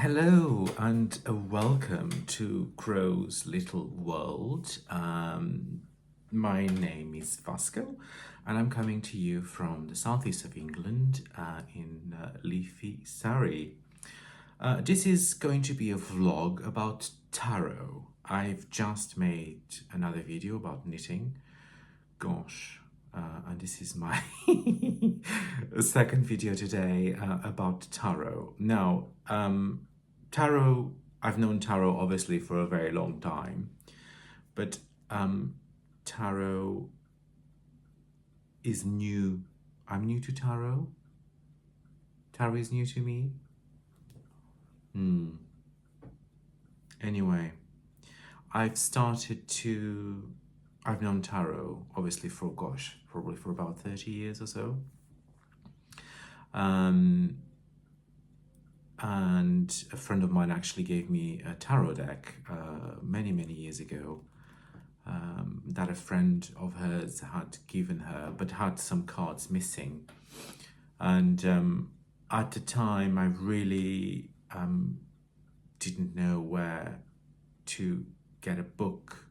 Hello and welcome to Crow's Little World. My name is Vasco and I'm coming to you from the southeast of England in leafy Surrey. This is going to be a vlog about tarot. I've just made another video about knitting. Gosh, and this is my second video today about tarot. Now, tarot, I've known tarot obviously for a very long time, but tarot is new. I'm new to tarot. Tarot is new to me. Anyway, I've known tarot obviously for, probably for about 30 years or so. And a friend of mine actually gave me a tarot deck many years ago that a friend of hers had given her, but had some cards missing. And at the time, I really didn't know where to get a book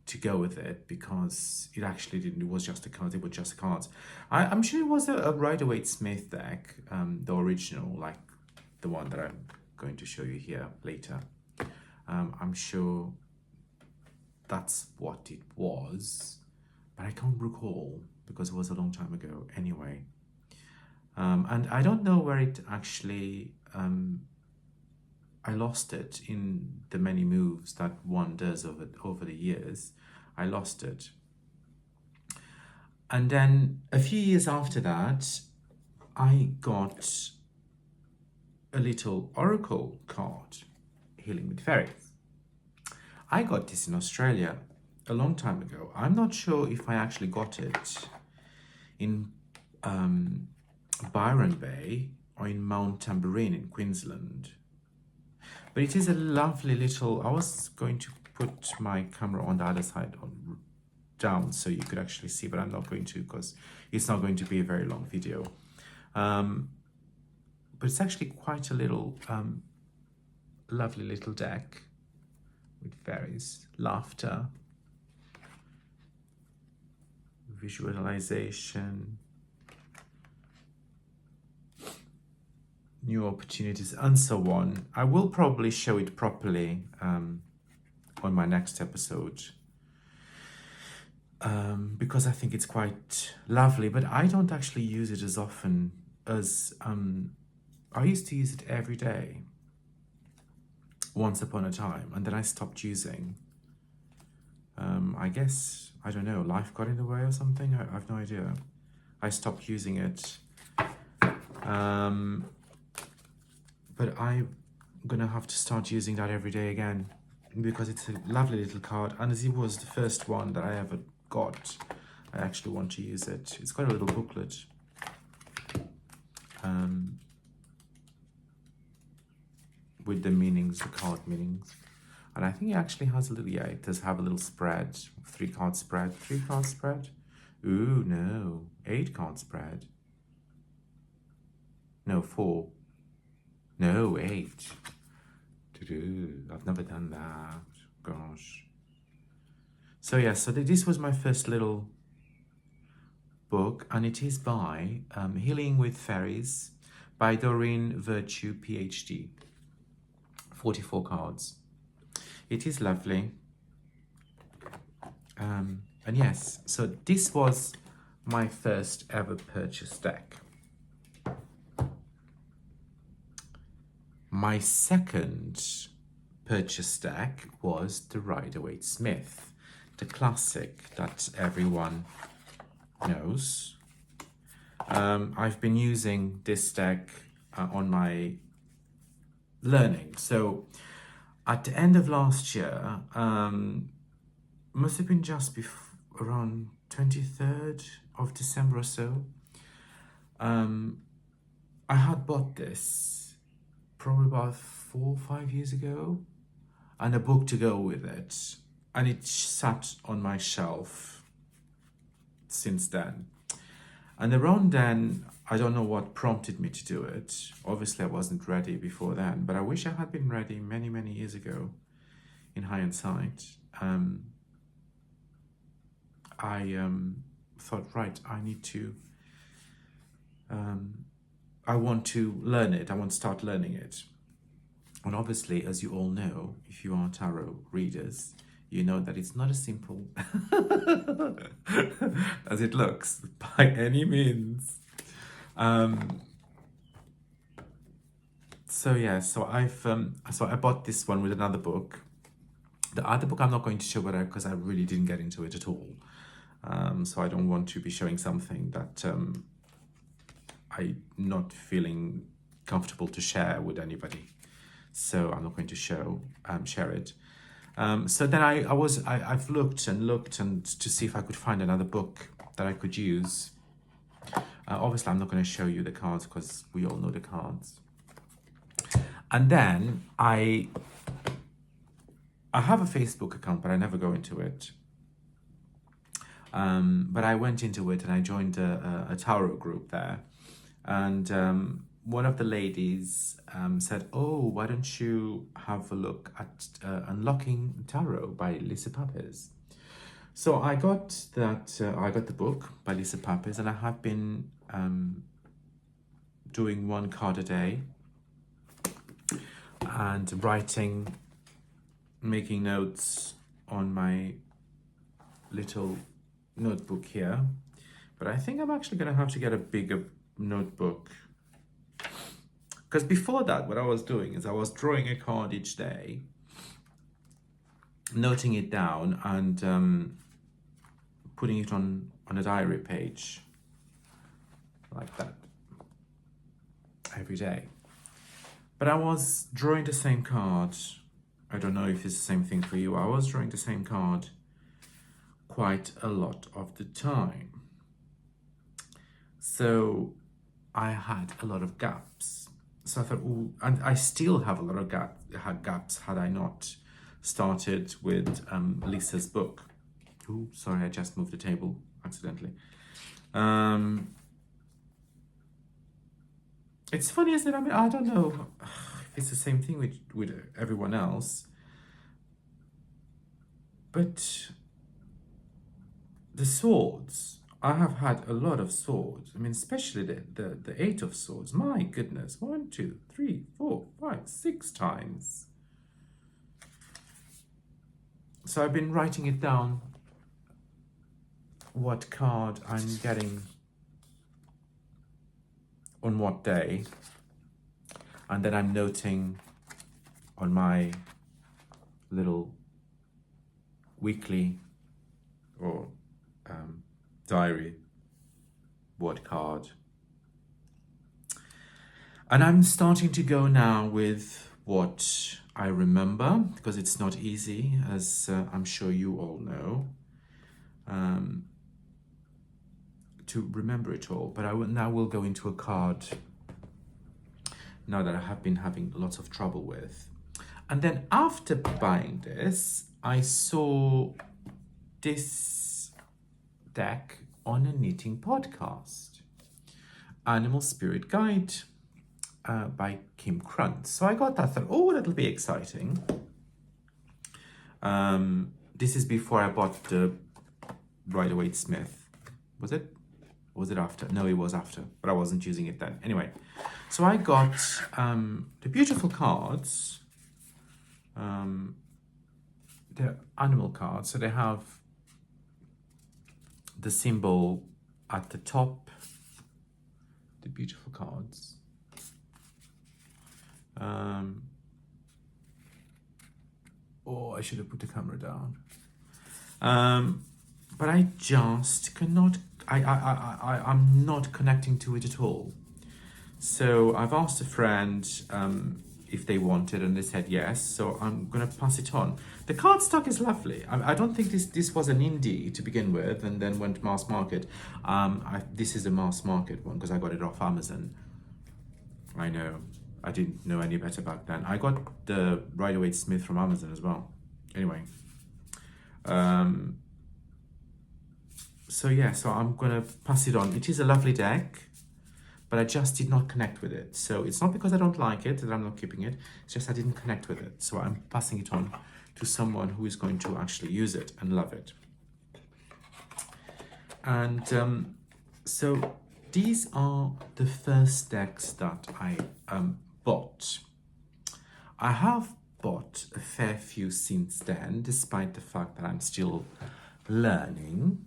to go with it, because it actually didn't, it was just the cards, it was just the cards. I'm sure it was a Rider-Waite-Smith deck, the original, like the one that I'm going to show you here later. I'm sure that's what it was, but I can't recall because it was a long time ago anyway. And I don't know where it actually, I lost it in the many moves that one does over the years. I lost it. And then a few years after that, I got a little oracle card, Healing with Fairies. I got this in Australia a long time ago. I'm not sure if I actually got it in Byron Bay or in Mount Tamborine in Queensland. But it is a lovely little, I was going to put my camera on the other side down so you could actually see, but I'm not going to, because it's not going to be a very long video. But it's actually quite a little lovely little deck with fairies, laughter, visualization, new opportunities, and so on. I will probably show it properly on my next episode, because I think it's quite lovely, but I don't actually use it as often as I used to use it every day once upon a time, and then I stopped using. I guess, I don't know, life got in the way or something. I have no idea. I stopped using it. But I'm gonna have to start using that every day again, because it's a lovely little card, and as it was the first one that I ever got, I actually want to use it. It's got a little booklet. With the meanings, the card meanings. And I think it actually has a little, yeah, it does have a little spread, 3-card spread, 3-card spread. Ooh, no, 8-card spread. No, 4. No, 8. I've never done that, gosh. So yeah, so this was my first little book, and it is by Healing with Fairies by Doreen Virtue, PhD. 44 cards. It is lovely. And yes, so this was my first ever purchased deck. My second purchased deck was the Rider-Waite-Smith, the classic that everyone knows. I've been using this deck on my learning. So at the end of last year, must have been just before, around 23rd of December or so, I had bought this probably about 4 or 5 years ago, and a book to go with it, and it sat on my shelf since then. And around then, I don't know what prompted me to do it. Obviously, I wasn't ready before then, but I wish I had been ready many, many years ago. In hindsight, I thought, right, I need to, I want to learn it. I want to start learning it. And obviously, as you all know, if you are tarot readers, you know that it's not as simple as it looks by any means. So yeah, so I bought this one with another book. The other book I'm not going to show it because I really didn't get into it at all. So I don't want to be showing something that I'm not feeling comfortable to share with anybody. So I'm not going to share it. So then I've looked and to see if I could find another book that I could use. Obviously, I'm not going to show you the cards because we all know the cards. And then I have a Facebook account, but I never go into it. But I went into it and I joined a tarot group there. And one of the ladies said, oh, why don't you have a look at Unlocking Tarot by Lisa Papez? So I got that, I got the book by Lisa Papez, and I have been doing one card a day and writing, making notes on my little notebook here. But I think I'm actually going to have to get a bigger notebook, because before that, what I was doing is I was drawing a card each day, noting it down, and putting it on a diary page like that every day. But I was drawing the same card. I don't know if it's the same thing for you. I was drawing the same card quite a lot of the time. So I had a lot of gaps. So I thought, oh, and I still have a lot of gaps had I not started with Lisa's book. Oh, sorry, I just moved the table accidentally. It's funny, isn't it? I mean, I don't know if it's the same thing with everyone else, but the swords, I have had a lot of swords. I mean, especially the Eight of Swords. My goodness, 1, 2, 3, 4, 5, 6 times. So I've been writing it down, what card I'm getting on what day, and then I'm noting on my little weekly or diary what card. And I'm starting to go now with what I remember, because it's not easy, as I'm sure you all know, to remember it all. But I will go into a card now that I have been having lots of trouble with. And then after buying this, I saw this deck on a knitting podcast, Animal Spirit Guide by Kim Krunt. So I got that, thought, oh, that'll be exciting. This is before I bought the Rider-Waite-Smith. Was it? Or was it after? No, it was after, but I wasn't using it then. Anyway, so I got the beautiful cards, the animal cards. So they have the symbol at the top, the beautiful cards. Oh, I should have put the camera down. But I just cannot, I'm not connecting to it at all. So I've asked a friend if they wanted, and they said yes. So I'm gonna pass it on. The cardstock is lovely. I don't think this was an indie to begin with, and then went mass market. This is a mass market one because I got it off Amazon. I know. I didn't know any better back then. I got the Rider-Waite-Smith from Amazon as well. Anyway. So yeah, so I'm gonna pass it on. It is a lovely deck, but I just did not connect with it. So it's not because I don't like it that I'm not keeping it. It's just I didn't connect with it. So I'm passing it on to someone who is going to actually use it and love it. And so these are the first decks that I bought. I have bought a fair few since then, despite the fact that I'm still learning.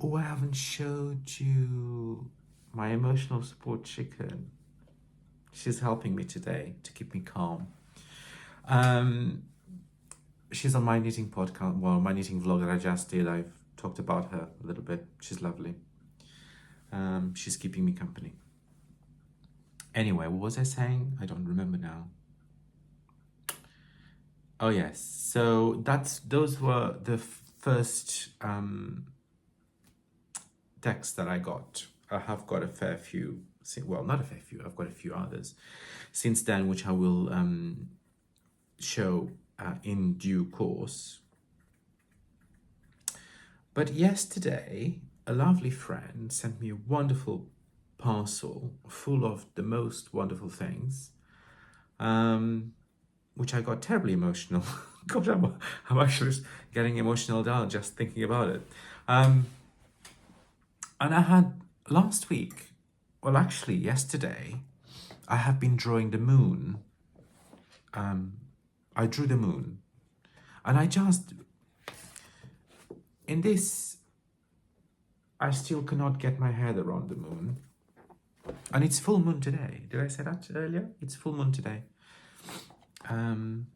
Oh, I haven't showed you my emotional support chicken. She's helping me today to keep me calm. She's on my knitting podcast, well, my knitting vlog that I just did. I've talked about her a little bit. She's lovely. She's keeping me company. Anyway, what was I saying? I don't remember now. Oh yes, so those were the first decks that I got. I have got a fair few, well, not a fair few, I've got a few others since then, which I will show in due course. But yesterday, a lovely friend sent me a wonderful parcel full of the most wonderful things, which I got terribly emotional. God, I'm actually getting emotional now just thinking about it. And I had last week, well, actually yesterday, I have been drawing the moon. I drew the moon, and in this, I still cannot get my head around the moon. And it's full moon today. Did I say that earlier? It's full moon today. And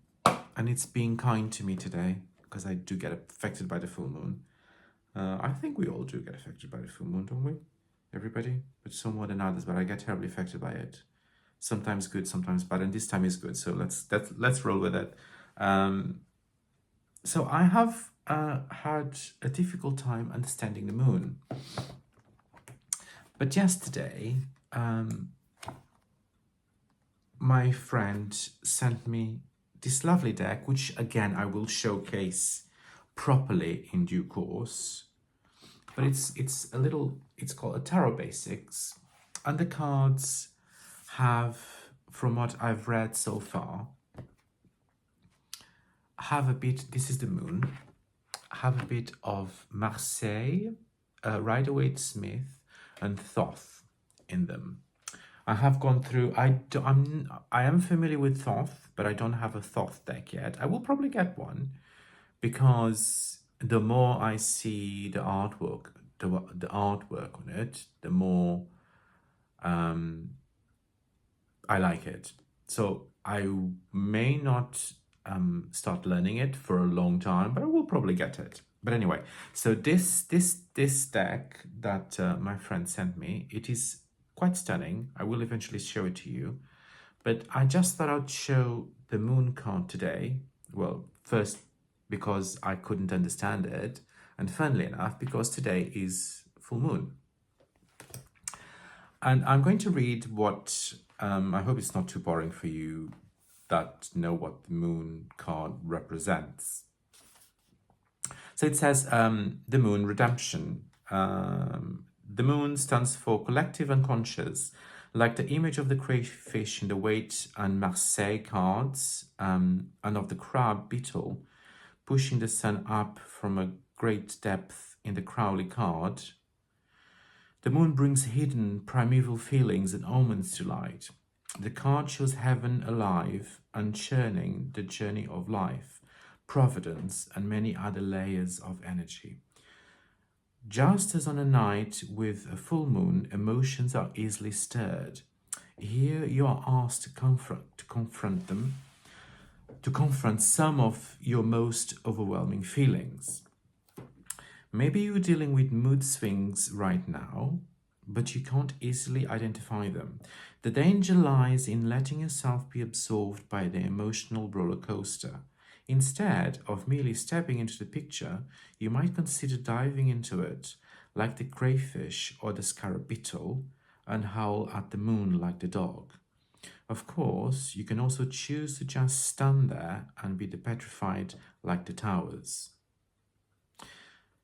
it's being kind to me today, because I do get affected by the full moon. I think we all do get affected by the full moon, don't we? Everybody, but some more than others, but I get terribly affected by it. Sometimes good, sometimes bad, and this time is good. So let's roll with it. So I have had a difficult time understanding the moon. But yesterday, my friend sent me this lovely deck, which again I will showcase properly in due course. But it's called a Tarot Basics, and the cards have, from what I've read so far, have a bit, this is the moon, have a bit of Marseille, Rider-Waite-Smith, and Thoth in them. I have gone through, I am familiar with Thoth, but I don't have a Thoth deck yet. I will probably get one, because the more I see the artwork on it, the more I like it. So I may not start learning it for a long time, but I will probably get it. But anyway, so this deck that my friend sent me, it is quite stunning. I will eventually show it to you, but I just thought I'd show the moon card today. Well, first because I couldn't understand it, and funnily enough, because today is full moon. And I'm going to read what, I hope it's not too boring for you that know what the moon card represents. So it says the moon, redemption. The moon stands for collective unconscious, like the image of the crayfish in the Waite and Marseille cards, and of the crab beetle pushing the sun up from a great depth in the Crowley card. The moon brings hidden primeval feelings and omens to light. The card shows heaven alive and churning the journey of life, providence, and many other layers of energy. Just as on a night with a full moon, emotions are easily stirred. Here you are asked to confront them, to confront some of your most overwhelming feelings. Maybe you're dealing with mood swings right now, but you can't easily identify them. The danger lies in letting yourself be absorbed by the emotional roller coaster. Instead of merely stepping into the picture, you might consider diving into it, like the crayfish or the scarab beetle, and howl at the moon like the dog. Of course, you can also choose to just stand there and be petrified like the towers.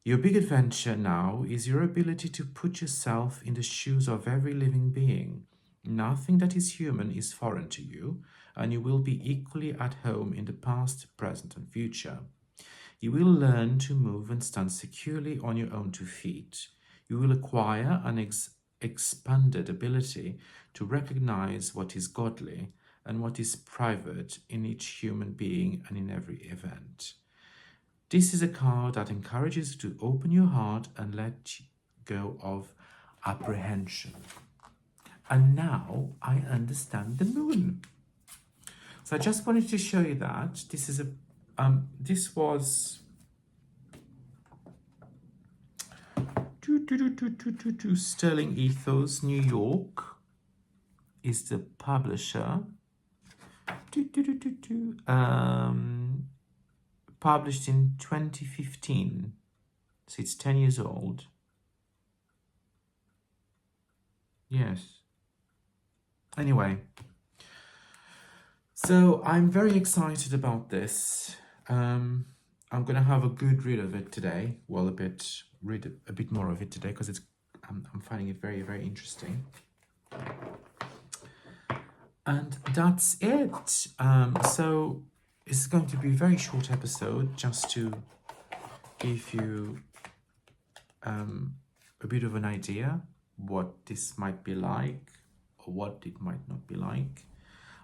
Your big adventure now is your ability to put yourself in the shoes of every living being. Nothing that is human is foreign to you, and you will be equally at home in the past, present, and future. You will learn to move and stand securely on your own two feet. You will acquire an expanded ability to recognize what is godly and what is private in each human being and in every event. This is a card that encourages you to open your heart and let go of apprehension. And now I understand the moon. So I just wanted to show you that this is this was Sterling Ethos, New York is the publisher. Published in 2015, so it's 10 years old. Yes. Anyway, so I'm very excited about this. I'm gonna have a good read of it today. Well, read a bit more of it today because I'm finding it very, very interesting. And that's it. So it's going to be a very short episode just to give you a bit of an idea what this might be like or what it might not be like.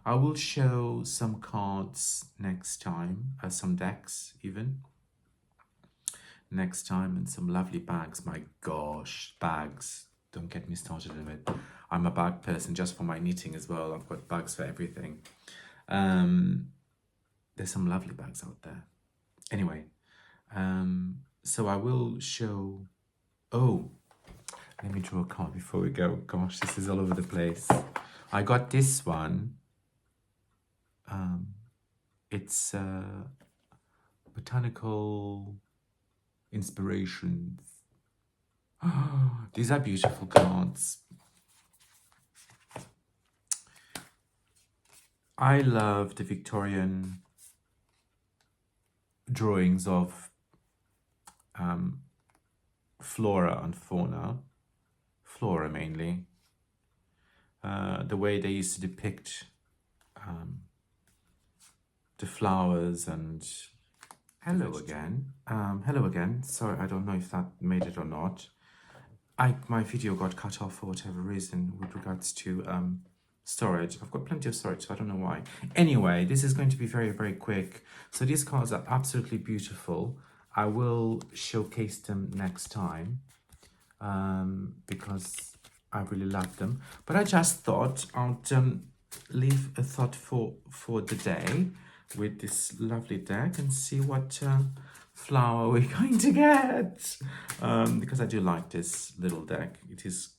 I will show some cards next time, some decks even next time, and some lovely bags. My gosh, bags. Don't get me started on it. I'm a bag person just for my knitting as well. I've got bags for everything. There's some lovely bags out there. Anyway, so I will show... Oh, let me draw a card before we go. Gosh, this is all over the place. I got this one. It's Botanical Inspirations. These are beautiful cards. I love the Victorian drawings of flora and fauna. Flora mainly. The way they used to depict the flowers and... Hello again. Hello again. Sorry, I don't know if that made it or not. My video got cut off for whatever reason with regards to storage. I've got plenty of storage, so I don't know why. Anyway, this is going to be very, very quick. So these cards are absolutely beautiful. I will showcase them next time because I really love them. But I just thought I'd leave a thought for the day with this lovely deck and see what flower we're going to get, because I do like this little deck. It is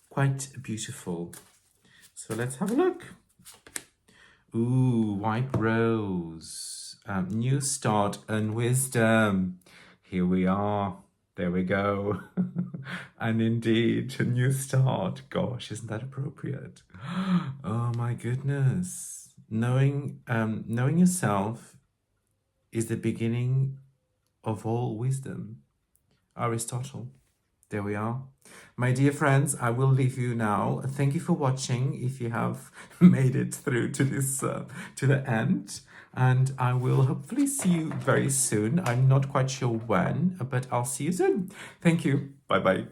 quite beautiful. So let's have a look. Ooh, White Rose, New Start and Wisdom. Here we are. There we go. And indeed, a new start. Gosh, isn't that appropriate? Oh my goodness. Knowing yourself is the beginning of all wisdom. Aristotle. There we are. My dear friends, I will leave you now. Thank you for watching if you have made it through to this to the end. And I will hopefully see you very soon. I'm not quite sure when, but I'll see you soon. Thank you. Bye-bye.